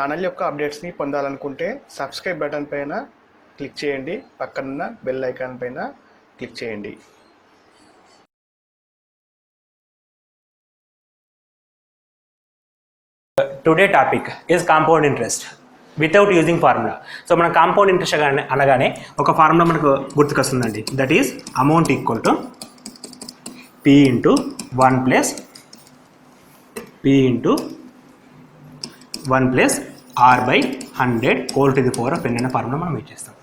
Channel యొక్క అప్డేట్స్ని పొందాలనుకుంటే subscribe button పైన క్లిక్ చేయండి, పక్కనున్న బెల్ ఐకాన్ పైన క్లిక్ చేయండి. Today topic is compound interest without using formula. So మన కాంపౌండ్ ఇంట్రెస్ట్ అనగానే ఒక ఫార్ములా మనకు గుర్తుకొస్తుందండి. That is amount equal to P into 1 plus P into 1 plus R by 100 whole to the power of n అనే formula మనం use చేస్తాం.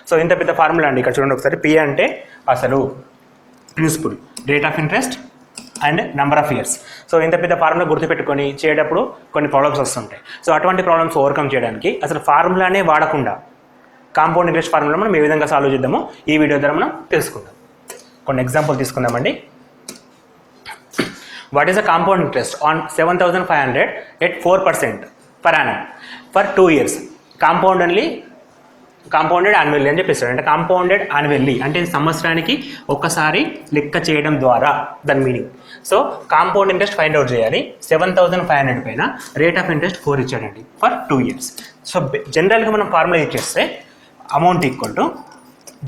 So ఇంత పెద్ద ఫార్ములా అండి. ఇక్కడ చూడండి ఒకసారి. P అంటే అసలు principal, rate of interest and number of years. So ఇంత పెద్ద ఫార్ములా గుర్తుపెట్టుకొని చేయటప్పుడు కొన్ని ప్రాబ్లమ్స్ వస్తుంటాయి. సో అటువంటి ప్రాబ్లమ్స్ ఓవర్కమ్ చేయడానికి అసలు ఫార్ములానే వాడకుండా కాంపౌండ్ ఇంట్రెస్ట్ ఫార్ములా మనం ఏ విధంగా సాల్వ్ చేద్దామో ఈ వీడియో ద్వారా మనం తెలుసుకుందాం. కొన్ని ఎగ్జాంపుల్ తీసుకుందామండి. What is the compound interest on 7,500 at 4% per annum for 2 years? Compounded annually అని చెప్పేస్తాడు. అంటే కాంపౌండెడ్ యాన్యువల్లీ అంటే సంవత్సరానికి ఒక్కసారి లెక్క చేయడం ద్వారా దాని meaning. So compound interest find out చేయాలి. 7,500 పైన రేట్ ఆఫ్ ఇంట్రెస్ట్ 4 ఇచ్చాడండి ఫర్ 2 years. సో జనరల్గా మనం ఫార్ములా యూజ్ చేస్తే అమౌంట్ ఈక్వల్ టు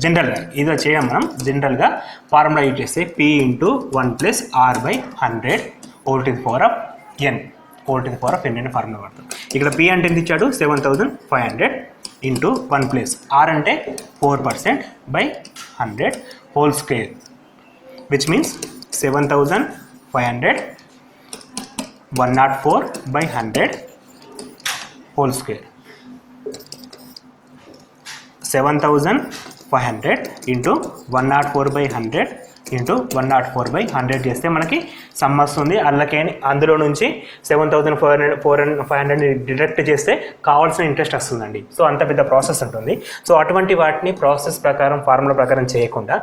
జనరల్గా ఇది చేయం మనం జనరల్గా ఫార్ములా యూజ్ చేస్తే P into 1 plus R by 100 whole to the power of n whole to the power of n అనే ఫార్ములా వాడతాం. ఇక్కడ P అంటే ఎంత ఇచ్చాడు? 7,500 ఇంటూ 1 ప్లస్ R అంటే 4% by 100 whole square which means 7,500 104 by 100 whole square. 7,500 into 104 by 100 into 104 by 100 చేస్తే మనకి some వస్తుంది. అందులో నుంచి 7,500 డిడక్ట్ చేస్తే కావాల్సిన ఇంట్రెస్ట్ వస్తుందండి. సో అంత పెద్ద ప్రాసెస్ ఉంటుంది. సో అటువంటి వాటిని ప్రాసెస్ ప్రకారం ఫార్ములా ప్రకారం చేయకుండా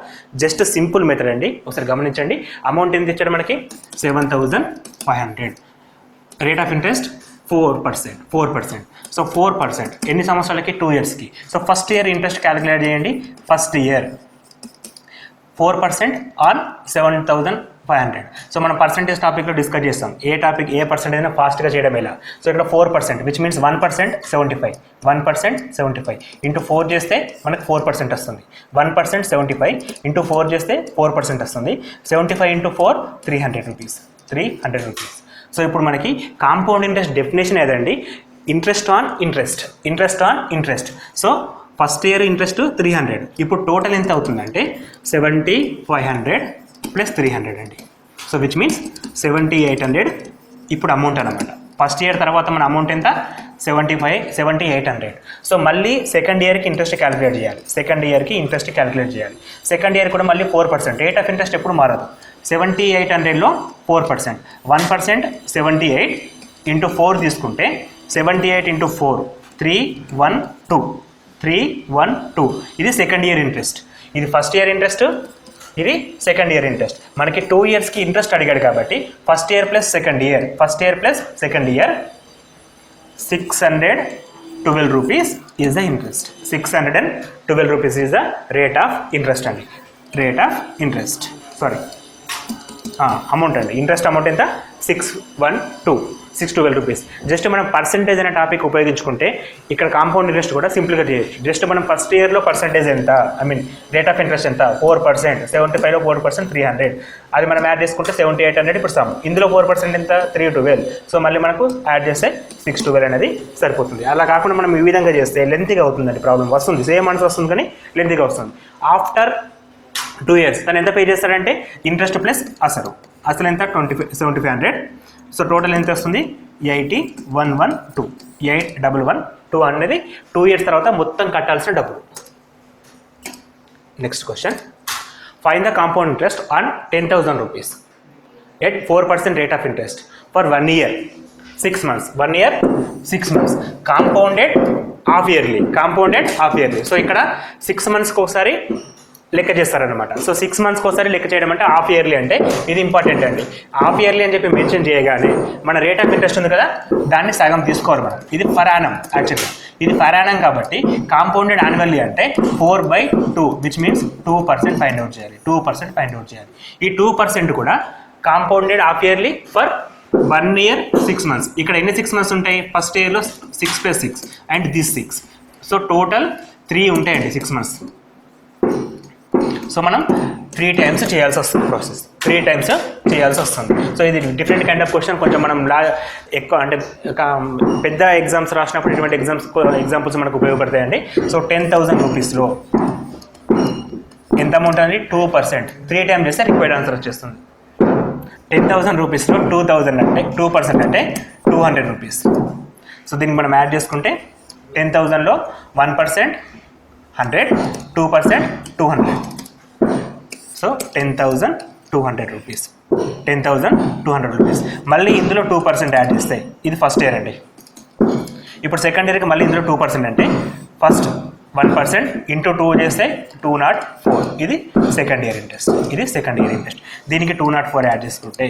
జస్ట్ సింపుల్ మెథడ్ అండి. ఒకసారి గమనించండి. అమౌంట్ ఎంత ఇచ్చాడు మనకి? 7,500. Rate of interest 4%. సో 4% ఎన్ని సంవత్సరాలకి? 2 yearsకి. So first year interest calculate చేయండి. First year 4% on 7,500. సో మనం పర్సెంటేజ్ టాపిక్లో డిస్కస్ చేస్తాం. ఏ పర్సెంటేజ్ అయినా ఫాస్ట్గా చేయడం ఎలా. సో ఇక్కడ 4% విచ్ మీన్స్ 1% 75. 1% 75 ఇంటూ 4 చేస్తే మనకు 4% వస్తుంది. 1% 75 ఇంటూ 4 చేస్తే 4% వస్తుంది. 75 ఇంటూ 4 300 రూపీస్. 300 రూపీస్. సో ఇప్పుడు మనకి కాంపౌండ్ ఇంట్రెస్ట్ డెఫినేషన్ ఏదండి? Interest on interest. So first year interest 300. ఇప్పుడు టోటల్ ఎంత అవుతుందంటే 7,500 ప్లస్ 300 అండి. సో విచ్ మీన్స్ 7,800 ఇప్పుడు అమౌంట్ అనమాట. ఫస్ట్ ఇయర్ తర్వాత మన అమౌంట్ ఎంత? 7,800. సో మళ్ళీ సెకండ్ ఇయర్కి ఇంట్రెస్ట్ క్యాలిక్యులేట్ చేయాలి. సెకండ్ ఇయర్ కూడా మళ్ళీ 4%. రేట్ ఆఫ్ ఇంట్రెస్ట్ ఎప్పుడు మారదు. 7,800లో 4%. 1% 78 ఇంటూ 4 తీసుకుంటే 78 ఇంటూ 4 312. ఇది సెకండ్ ఇయర్ ఇంట్రెస్ట్. ఇది ఫస్ట్ ఇయర్ ఇంట్రెస్ట్, ఇది సెకండ్ ఇయర్ ఇంట్రెస్ట్. మనకి 2 yearsకి ఇంట్రెస్ట్ అడిగాడు కాబట్టి first year plus second year 612 rupees is the interest. 612 rupees is the rate of interest అండి. అమౌంట్ అండి. ఇంట్రెస్ట్ అమౌంట్ ఎంత? 612 రూపీస్. జస్ట్ మనం పర్సెంటేజ్ అనే టాపిక్ ఉపయోగించుకుంటే ఇక్కడ కాంపౌండ్ ఇంట్రెస్ట్ కూడా సింపుల్గా చేయొచ్చు. జస్ట్ మనం ఫస్ట్ ఇయర్లో పర్సెంటేజ్ ఎంత, రేట్ ఆఫ్ ఇంట్రెస్ట్ ఎంత? 4%. 75లో 4% 300. అది మనం యాడ్ చేసుకుంటే 7,800 ఇప్పుడు సమ్. ఇందులో 4% ఎంత? 312. సో మళ్ళీ మనకు యాడ్ చేస్తే 612 అనేది సరిపోతుంది. అలా కాకుండా మనం ఈ విధంగా చేస్తే లెంతీగా అవుతుందండి. ప్రాబ్లం వస్తుంది, సేమ్ ఆన్సర్ వస్తుంది కానీ లెంతీగా వస్తుంది. ఆఫ్టర్ 2 years తను ఎంత పే చేస్తాడంటే ఇంట్రెస్ట్ ప్లస్ అసలు ఎంత? 7,500. సో టోటల్ ఎంత వస్తుంది? 8,112 అనేది 2 years తర్వాత మొత్తం కట్టాల్సిన డబ్బులు. Next question. Find the compound interest on 10,000 rupees at 4% rate of interest for 1 year 6 months. 1 year 6 months. Compounded half yearly. So ఇక్కడ 6 monthsకి ఒకసారి లెక్క చేస్తారనమాట. సో 6 monthsకి ఒకసారి లెక్క చేయడం అంటే హాఫ్ ఇయర్లీ. అంటే ఇది ఇంపార్టెంట్ అండి. హాఫ్ ఇయర్లీ అని చెప్పి మెన్షన్ చేయగానే మన రేట్ ఆఫ్ ఇంట్రెస్ట్ ఉంది కదా, దాన్ని సగం తీసుకోవాలి మనం. ఇది పర్ యానం. యాక్చువల్గా ఇది పర్ యానం కాబట్టి కాంపౌండెడ్ యాన్యువల్లీ అంటే 4/2 విచ్ మీన్స్ 2% ఫైండ్ అవుట్ చేయాలి. ఈ 2% కూడా compounded half yearly for 1 year 6 months. ఇక్కడ ఎన్ని 6 months ఉంటాయి? ఫస్ట్ ఇయర్లో 6 + 6 అండ్ దిస్ 6. సో టోటల్ 3 ఉంటాయండి 6 months. సో మనం 3 times చేయాల్సి వస్తుంది ప్రాసెస్, 3 times చేయాల్సి వస్తుంది. సో ఇది డిఫరెంట్ కైండ్ ఆఫ్ క్వశ్చన్. కొంచెం మనం ఎక్కువ అంటే పెద్ద ఎగ్జామ్స్ రాసినప్పుడు ఇటువంటి ఎగ్జాంపుల్స్ మనకు ఉపయోగపడతాయండి. సో 10,000 రూపీస్లో ఎంత అమౌంట్ అండి? 2%. 3 times చేస్తే రిక్వైర్డ్ ఆన్సర్ వచ్చేస్తుంది. 10,000 రూపీస్లో 2,000 అంటే 2% అంటే 200 రూపీస్. సో దీన్ని మనం యాడ్ చేసుకుంటే 10,000లో 1% 100, 2% 200. So 10,200 rupees, 10,200 rupees. మళ్ళీ ఇందులో 2% యాడ్ చేస్తే ఇది ఫస్ట్ ఇయర్ అండి. ఇప్పుడు సెకండ్ ఇయర్కి మళ్ళీ ఇందులో 2% అంటే ఫస్ట్ 1% ఇంటూ 2 చేస్తే 204. ఇది సెకండ్ ఇయర్ ఇంట్రెస్ట్, ఇది సెకండ్ ఇయర్ ఇంట్రెస్ట్. దీనికి 204 యాడ్ చేసుకుంటే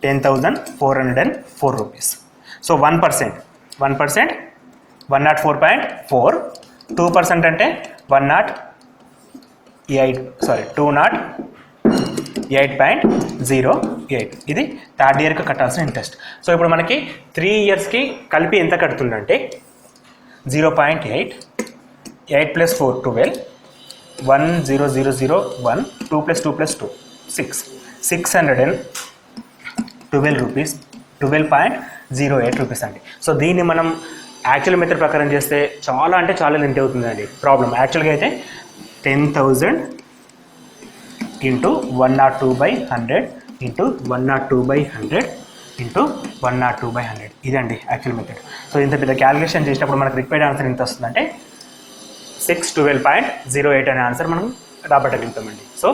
10,404 రూపీస్. సో 1% 104.4, 2% అంటే 208.08. ఇది థర్డ్ ఇయర్కి కట్టాల్సిన ఇంట్రెస్ట్. సో ఇప్పుడు మనకి 3 yearsకి కలిపి ఎంత కడుతుందంటే 0.8, 8 + 4 12, 10001, 2 + 2 + 2 6, 612 రూపీస్, 12.08 రూపీస్ అండి. సో దీన్ని మనం యాక్చువల్ మెథడ్ ప్రకారం చేస్తే చాలా అంటే చాలా లెంత్ అవుతుందండి ప్రాబ్లం. యాక్చువల్గా అయితే 10,000 ఇంటూ 102/100 ఇంటూ 102/100 ఇంటూ 102/100 ఇదండి యాక్చువల్ మెథడ్. సో ఇంత పెద్ద క్యాలిక్యులేషన్ చేసినప్పుడు మనకు రిక్వైర్డ్ ఆన్సర్ ఎంత వస్తుందంటే 612.08 అనే ఆన్సర్ మనం రాబట్టగలుగుతామండి. సో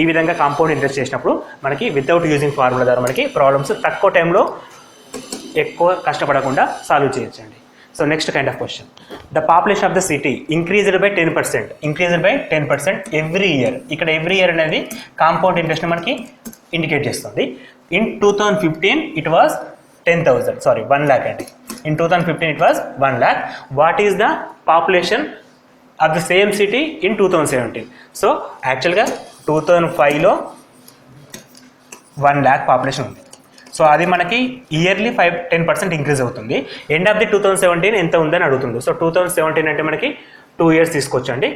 ఈ విధంగా కాంపౌండ్ ఇంట్రెస్ట్ చేసినప్పుడు మనకి వితౌట్ యూజింగ్ ఫార్ములా ద్వారా మనకి ప్రాబ్లమ్స్ తక్కువ టైంలో ఎక్కువ కష్టపడకుండా సాల్వ్ చేయొచ్చండి. So next kind of question, the population of the city increased by 10% every year. ఇక్కడ ఎవ్రీ ఇయర్ అనేది కాంపౌండ్ ఇంట్రెస్ట్ మనకి ఇండికేట్ చేస్తుంది. ఇన్ 2015 ఇట్ వాజ్ 1 lakh అండి. In 2015 it was 1 lakh. What is the population of the same city in 2017? So యాక్చువల్గా 2005లో 1 lakh population ఉంది. So అది మనకి yearly 10% increase అవుతుంది. ఎండ్ ఆఫ్ ది 2017 ఎంత ఉందని అడుగుతుంది. సో 2017 అంటే మనకి 2 years తీసుకోవచ్చండి.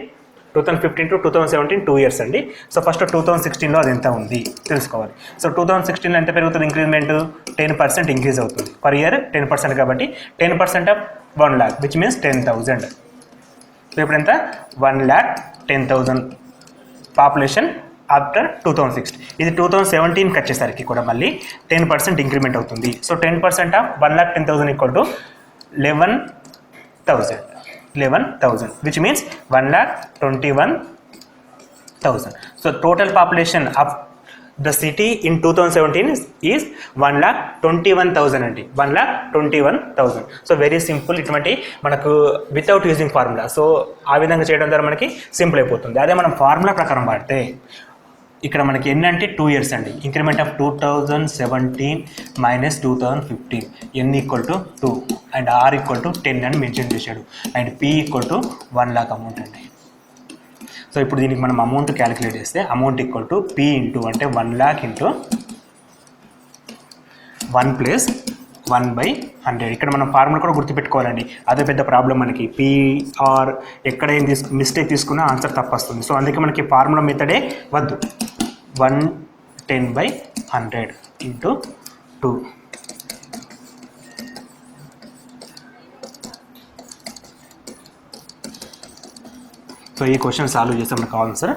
2015 to 2017 2 years అండి. సో ఫస్ట్ 2016లో అది ఎంత ఉంది తెలుసుకోవాలి. సో 2016లో ఎంత పెరుగుతుంది ఇంక్రీజ్మెంట్? 10% ఇంక్రీజ్ అవుతుంది. పర్ ఇయర్ 10% కాబట్టి 10% of 1 lakh which means 10,000. So ఇప్పుడు ఎంత? 1,10,000 పాపులేషన్ ఆఫ్టర్ 2016. ఇది 2017కి వచ్చేసరికి కూడా మళ్ళీ 10% ఇంక్రిమెంట్ అవుతుంది. So 10% of 1,10,000 = 11,000 which means 1,21,000. So total population of the city in 2017 is 1,21,000 అండి. 1,21,000. So very simple. ఇటువంటి మనకు వితౌట్ యూజింగ్ ఫార్ములా. సో ఆ విధంగా చేయడం ద్వారా మనకి సింపుల్ అయిపోతుంది. అదే మనం ఫార్ములా ప్రకారం వాడితే ఇక్కడ మనకి ఎన్ని అంటే 2 years అండి. Increment of 2017 minus 2015 n = 2 and r = 10 అని మెన్షన్ చేశాడు. అండ్ p = 1 lakh అమౌంట్ అండి. సో ఇప్పుడు దీనికి మనం అమౌంట్ క్యాలిక్యులేట్ చేస్తే అమౌంట్ = p ఇంటూ అంటే 1 lakh ఇంటూ 1 + 1/100. ఇక్కడ మనం ఫార్ములా కూడా గుర్తుపెట్టుకోవాలండి. అదే పెద్ద ప్రాబ్లం మనకి. PR ఎక్కడ ఏం మిస్టేక్ తీసుకున్నా ఆన్సర్ తప్పు వస్తుంది. సో అందుకే మనకి ఫార్ములా మెథడే వద్దు. 110/100 ఇంటూ 2. సో ఈ క్వశ్చన్ సాల్వ్ చేస్తే మనకు ఆన్సర్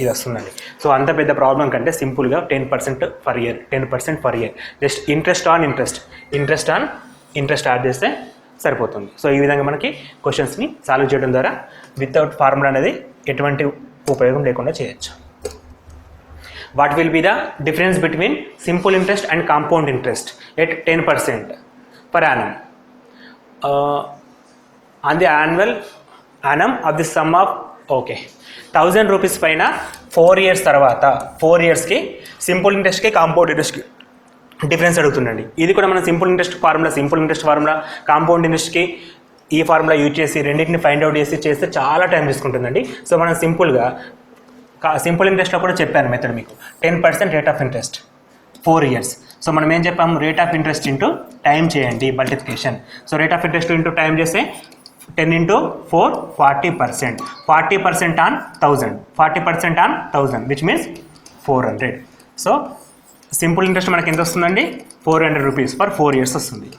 ఇది వస్తుందండి. సో అంత పెద్ద ప్రాబ్లం కంటే సింపుల్గా 10% per year, 10% per year. Just interest on interest add చేస్తే సరిపోతుంది. సో ఈ విధంగా మనకి క్వశ్చన్స్ని సాల్వ్ చేయడం ద్వారా వితౌట్ ఫార్ములా అనేది ఎటువంటి ఉపయోగం లేకుండా చేయొచ్చు. What will be the difference between simple interest and compound interest at 10% per annum on the annum of the sum of 1,000 rupees పైన 4 years తర్వాత 4 yearsకి సింపుల్ ఇంట్రెస్ట్కి కాంపౌండ్ ఇంట్రెస్ట్కి డిఫరెన్స్ అడుగుతుందండి. ఇది కూడా మనం సింపుల్ ఇంట్రెస్ట్ ఫార్ములా కాంపౌండ్ ఇంట్రెస్ట్కి ఈ ఫార్ములా యూజ్ చేసి రెండింటిని ఫైండ్ అవుట్ చేస్తే చాలా టైం తీసుకుంటుందండి. సో మనం సింపుల్ ఇంట్రెస్ట్లో కూడా చెప్పాను మెథడ్ మీకు. 10% rate of interest 4 years. So మనం ఏం చెప్పాము, rate of interest into time చేయండి multiplication. So rate of interest into time చేస్తే 10 into 4 40%. 40% on 1000. 40% on 1000 which means 400. So simple interest మనకి ఎంత వస్తుందండి, 400 రూపీస్ ఫర్ 4 years వస్తుంది.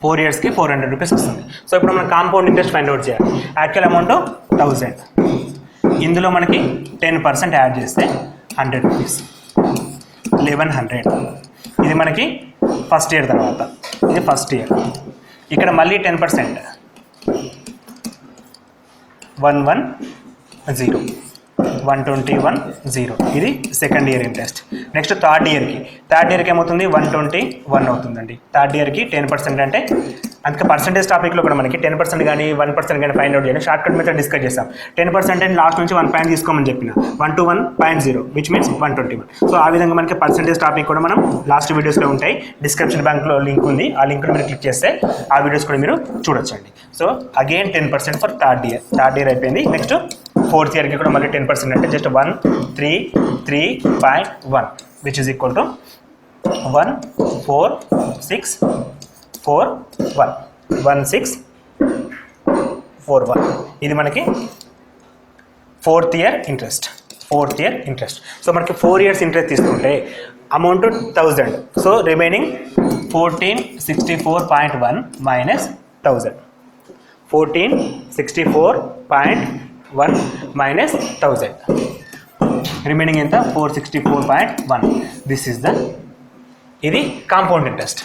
4 yearsకి 400 రూపీస్ వస్తుంది. సో ఇప్పుడు మనం కాంపౌండ్ ఇంట్రెస్ట్ ఫైండ్ అవుట్ చేయాలి. యాక్చువల్ అమౌంట్ 1000, ఇందులో మనకి 10% యాడ్ చేస్తే 100 రూపీస్, 1100. ఇది మనకి ఫస్ట్ ఇయర్ తర్వాత, ఇది ఫస్ట్ ఇయర్. ఇక్కడ మళ్ళీ 10%, 110, 121 ఇది second year interest. Next third ఇయర్కి ఏమవుతుంది, 121 అవుతుందండి. థర్డ్ ఇయర్కి 10% అంటే అందుకే పర్సెంటేజ్ టాపిక్లో కూడా మనకి 10% కానీ 1% కానీ ఫైండ్ అవుట్ చేయాలి. షార్ట్ కట్ మెథడ్ డిస్కస్ చేస్తాం. 10% అంటే లాస్ట్ నుంచి 1 పాయింట్ తీసుకోమని చెప్పిన, 121.0 విచ్ మీన్స్ 121. సో ఆ విధంగా మనకి పర్సెంటేజ్ టాపిక్ కూడా మనం లాస్ట్ వీడియోస్లో ఉంటాయి. డిస్క్రిప్షన్ బ్యాంక్లో లింక్ ఉంది, ఆ లింక్లో మీరు క్లిక్ చేస్తే ఆ వీడియోస్ కూడా మీరు చూడొచ్చండి. So again 10% for third year అయిపోయింది. నెక్స్ట్ ఫోర్త్ ఇయర్కి కూడా మళ్ళీ 10% అంటే just 133.1 which is equal to 14641 1641. ఇది మనకి ఫోర్త్ ఇయర్ ఇంట్రెస్ట్. సో మనకి 4 years ఇంట్రెస్ట్ తీసుకుంటే amount 1000. So remaining 1464.1 minus 1000. 1464.1 minus 1000. Remaining ఎంత, 464.1. దిస్ ఈస్ ద, ఇది కాంపౌండ్ ఇంట్రెస్ట్.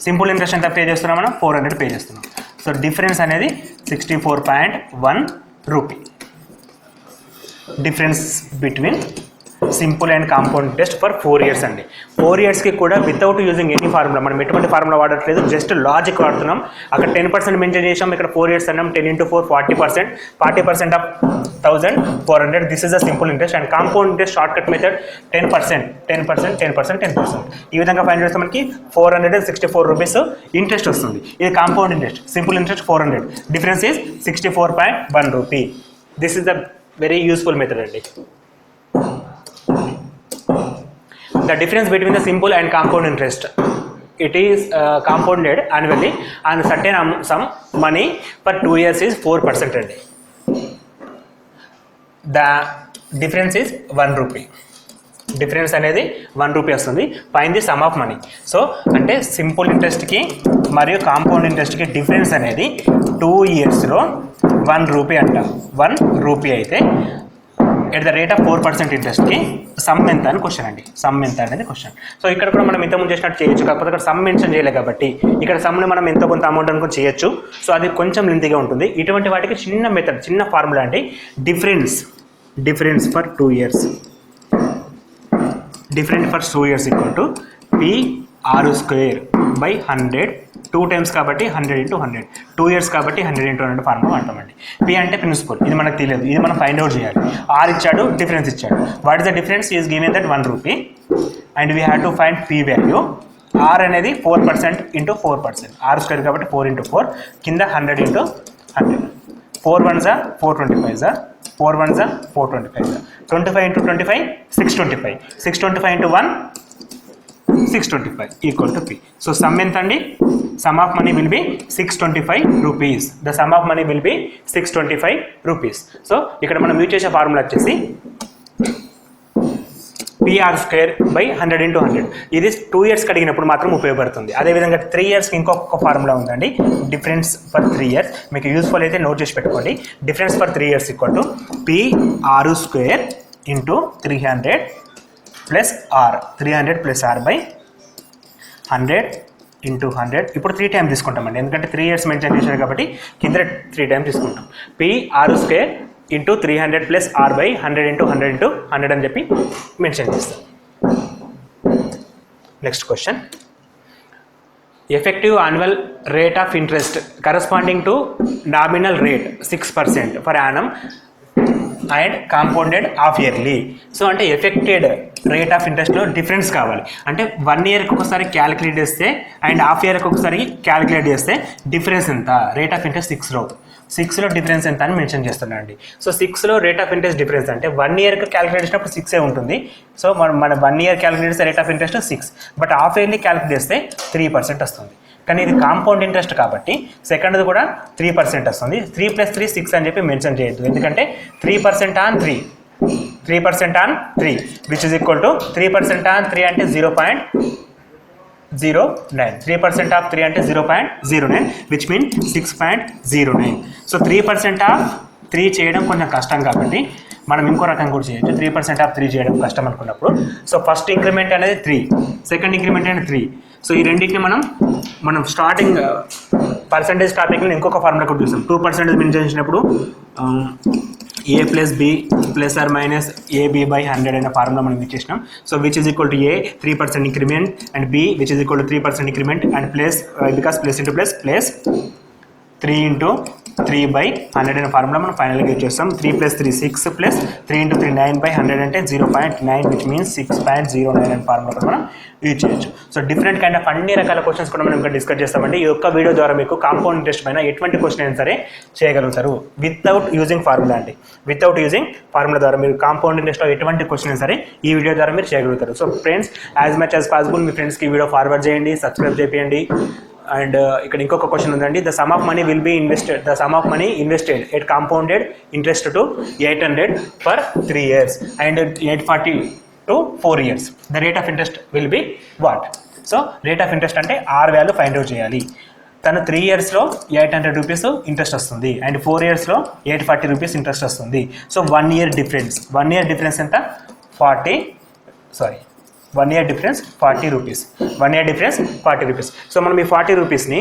సింపుల్ ఇంట్రెస్ట్ ఎంత పే చేస్తున్నాం మనం, 400 పే చేస్తున్నాం. సో డిఫరెన్స్ అనేది 64.1 rupee. Difference between simple and compound interest for 4 years అండి. 4 yearsకి కూడా వితౌట్ యూజింగ్ ఎనీ ఫార్ములా, మనం ఎటువంటి ఫార్ములా వాడట్లేదు, జస్ట్ లాజిక్ వాడుతున్నాం. అక్కడ 10% మెన్షన్ చేసాం, ఇక్కడ 4 years అన్నాం. 10 into 4 40%. 40% of 1000 400. This is the simple interest. And compound interest short cut method 10%. ఈ విధంగా ఫైండ్ చేస్తే మనకి 464 రూపీస్ ఇంట్రెస్ట్ వస్తుంది. ఇది compound interest. Simple interest 400. Difference is 64.1 rupee. This is the very useful method అండి. The difference between the simple and compound interest, it is compounded annually and certain some money for 2 years is 4% అండి. The difference is 1 rupee. Difference అనేది 1 rupee వస్తుంది. Find the some of money. So అంటే simple ఇంట్రెస్ట్కి మరియు compound ఇంట్రెస్ట్కి difference అనేది 2 yearsలో 1 rupee అంట. 1 rupee అయితే at the rate of 4% ఇంట్రెస్ట్కి సమ్ ఎంత అని క్వశ్చన్ అండి. సమ్ ఎంత అనేది క్వశ్చన్. సో ఇక్కడ కూడా మనం ఇంతకుముందు చేసినట్టు చేయొచ్చు, కాకపోతే ఇక్కడ సమ్ మెన్షన్ చేయలేదు కాబట్టి ఇక్కడ సమ్ని మనం ఎంతో కొంత అమౌంట్ అనుకుని చేయొచ్చు. సో అది కొంచెం లెంతీగా ఉంటుంది. ఇటువంటి వాటికి చిన్న మెథడ్, చిన్న ఫార్ములా అండి. Difference for 2 years. Difference for 2 years equal to PR² by 100. 2 times కాబట్టి 100 into 100. 2 years కాబట్టి 100 into 100 ఫార్ములా అంటామండి. P అంటే ప్రిన్సిపల్, ఇది మనకు తెలియదు, ఇది మనం ఫైండ్ అవుట్ చేయాలి. R ఇచ్చాడు, డిఫరెన్స్ ఇచ్చాడు. What is the difference is given that 1 rupee and we have to find P value. R అనేది 4% into 4%. R² కాబట్టి 4 into 4, కింద 100 into 100. 4 1s are 425s, 4 1s are 425s. 25 into 25 625. 625 into 1 625 equal to P. So sum ఎంత అండి? Sum of money will be 625 rupees. The sum of money will be 625 rupees. So ఇక్కడ మనం use చేసే formula వచ్చేసి PR² by 100 into 100. ఇది 2 years అడిగినప్పుడు మాత్రం ఉపయోగపడుతుంది. అదేవిధంగా 3 yearsకి ఇంకొక ఫార్ములా ఉందండి. డిఫరెన్స్ ఫర్ 3 years మీకు యూస్ఫుల్ అయితే నోట్ చేసి పెట్టుకోండి. Difference for 3 years equal to PR² into 300 plus R. 300 plus R by 100 into 100. ఇప్పుడు 3 times తీసుకుంటామండి, ఎందుకంటే 3 years మెన్షన్ చేశారు కాబట్టి కింద 3 times తీసుకుంటాం. PR² into 300 plus R by 100 into 100 into 100 అని చెప్పి మెన్షన్ చేస్తాం. Next question. Effective annual rate of interest corresponding to nominal rate 6% for Yanam and compounded half yearly. So అంటే ఎఫెక్టెడ్ రేట్ ఆఫ్ ఇంట్రెస్ట్లో డిఫరెన్స్ కావాలి. అంటే 1 yearకి ఒకసారి క్యాలిక్యులేట్ చేస్తే and half ఇయర్కి ఒకసారి క్యాలిక్యులేట్ చేస్తే డిఫరెన్స్ ఎంత, రేట్ ఆఫ్ ఇంట్రెస్ట్ 6 రో 6లో డిఫరెన్స్ ఎంత అని మెన్షన్ చేస్తున్నాను అండి. సో 6లో రేట్ ఆఫ్ ఇంట్రెస్ట్ డిఫరెన్స్ అంటే 1 ఇయర్కి క్యాలిక్యులేట్ చేసినప్పుడు 6 ఉంటుంది. సో మన 1 ఇయర్ క్యాలిక్యులేట్ చేస్తే rate of interest 6, but half yearly calculate చేస్తే 3% వస్తుంది. కానీ ఇది కాంపౌండ్ ఇంట్రెస్ట్ కాబట్టి సెకండ్ది కూడా 3% వస్తుంది. 3 + 3 6 అని చెప్పి మెన్షన్ చేయొద్దు, ఎందుకంటే 3% on 3 which is equal to 3% on 3 అంటే 0.09. 3% ఆఫ్ 3 అంటే 0.09 విచ్ మీన్ 6.09. సో 3% ఆఫ్ 3 చేయడం కొంచెం కష్టం కాబట్టి మనం ఇంకో రకం కూడా చేయొచ్చు. 3% ఆఫ్ 3 చేయడం కష్టం అనుకున్నప్పుడు సో ఫస్ట్ ఇంక్రిమెంట్ అనేది 3, సెకండ్ ఇంక్రిమెంట్ అనేది 3. సో ఈ రెండింటిని మనం స్టార్టింగ్ పర్సంటేజ్ టాపిక్ని ఇంకొక ఫార్ములా కూడా చూసాం. 2% మెన్షన్ చేసినప్పుడు a + b ± ab/100 అనే ఫార్ములా మనం ఇచ్చేసినాం. So which is equal to a 3% increment and b which is equal to 3% increment and plus because plus into plus 3 × 3/100 అనే ఫార్ములా మనం ఫైనల్గా యూజ్ చేస్తాం. 3 + 3 6 ప్లస్ 3 × 3 9/100 అంటే 0.9 విచ్ మీన్స్ 6.09 అనే ఫార్ములా కూడా మనం యూజ్ చేయొచ్చు. సో డిఫరెంట్ కైండ్ ఆఫ్ అన్ని రకాల క్వశ్చన్స్ కూడా మనం ఇక్కడ డిస్కస్ చేస్తామండి. ఈ యొక్క వీడియో ద్వారా మీకు కాంపౌండ్ ఇంట్రెస్ట్ పైన ఎటువంటి క్వశ్చన్ అయినా సరే చేయగలుగుతారు వితౌట్ యూజింగ్ ఫార్ములా అండి. వితౌట్ యూజింగ్ ఫార్ములా ద్వారా మీరు కాంపౌండ్ ఇంట్రెస్ట్లో ఎటువంటి క్వశ్చన్ అయినా సరే ఈ వీడియో ద్వారా మీరు చేయగలుగుతారు. So friends, as much as possible మీ ఫ్రెండ్స్కి ఈ వీడియో ఫార్వర్డ్ చేయండి, సబ్స్క్రైబ్ చేయండి. అండ్ ఇక్కడ ఇంకొక క్వశ్చన్ ఉందండి. The sum of money invested at compounded interest to 800 for 3 years and 840 to 4 years. The rate of interest will be what? So rate of interest అంటే R value find out చేయాలి. తను 3 yearsలో 800 rupees interest వస్తుంది and 4 yearsలో 840 rupees interest వస్తుంది. So 1 year difference ఎంత? 1 year difference 40 rupees. 1 year difference 40 rupees. So మనం ఈ 40 రూపీస్ని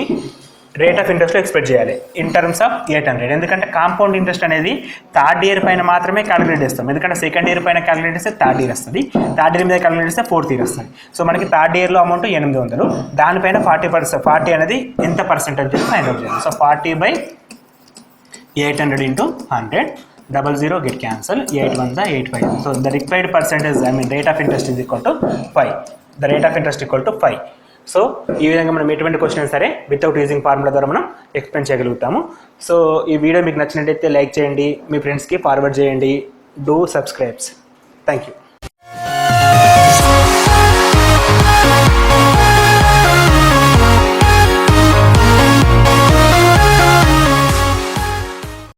రేట్ ఆఫ్ ఇంట్రెస్ట్లో ఎక్స్పెక్ట్ చేయాలి ఇన్ టర్మ్స్ ఆఫ్ 800. ఎందుకంటే కాంపౌండ్ ఇంట్రెస్ట్ అనేది థర్డ్ ఇయర్ పైన మాత్రమే క్యాలిక్యులేట్ చేస్తాం. ఎందుకంటే సెకండ్ ఇయర్ పైన క్యాలిక్యులేట్ చేస్తే థర్డ్ ఇయర్ వస్తుంది, థర్డ్ ఇయర్ మీద క్యాలిక్యులేట్ చేస్తే ఫోర్త్ ఇయర్ వస్తుంది. సో మనకి థర్డ్ ఇయర్లో అమౌంట్ 800, దానిపైన 40 అనేది ఎంత పర్సెంటేజ్ ఫైండ్ అవుట్ చేయాలి. So 40/800 × 100 00 get cancel 8 1 8 5. So the required percentage, rate of interest is equal to 5. The rate of interest equal to 5. So ఈ విధంగా మనం ఎటువంటి క్వశ్చన్ అయినా సరే వితౌట్ యూజింగ్ ఫార్ములా ద్వారా మనం ఎక్స్ప్లెయిన్ చేయగలుగుతాము. సో ఈ వీడియో మీకు నచ్చినట్టయితే లైక్ చేయండి, మీ ఫ్రెండ్స్కి ఫార్వర్డ్ చేయండి, డూ సబ్స్క్రైబ్స్. Thank you.